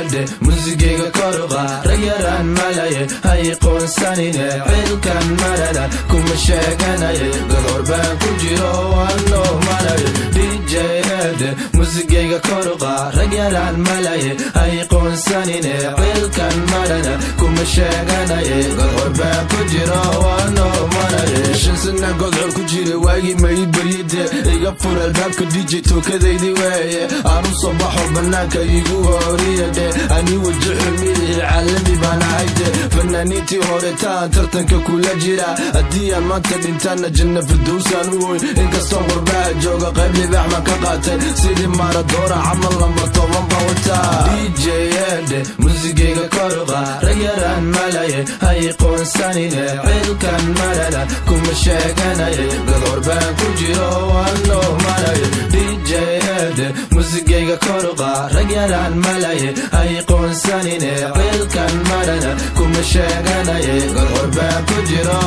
yeedhe muusigayga koruqa rayaraan malaye hay qoonsanine cilkan marana kuma sheeganaye gadoor baan ku jiro waano maraye DJ yeedhe muusigayga koruqa rayaraan malaye hay qoonsanine cilkan marana kuma sheeganaye gadoor baan ku jiro waano maraye shan sana godcol ku jira waagi may baryide iga fur albaabka DJ tookadaydi weeye aanu soo baxo banaanka igu horiyade ani wajaxu midii caalami baan ahayde fanaaniintii hore taan tartanka kula jira haddii aan maanta dhintaana janna firdowsaan u woyn inkastoon qurbaha jooga qayb libaax baan ka qaatay sidii maaradoora camal lamba 10 baan wataa DJ yeedhe muusigayga koruqa rayaraan malaye hay qoonsanine cilkan marana kuma sheeganaye gadoor baan ku jiro waano maraye DJ yeedhe muusigayga koruqa rayaraan malaye hay qoonsanine cilkan marana kuma sheeganaye gadoor baan ku jiro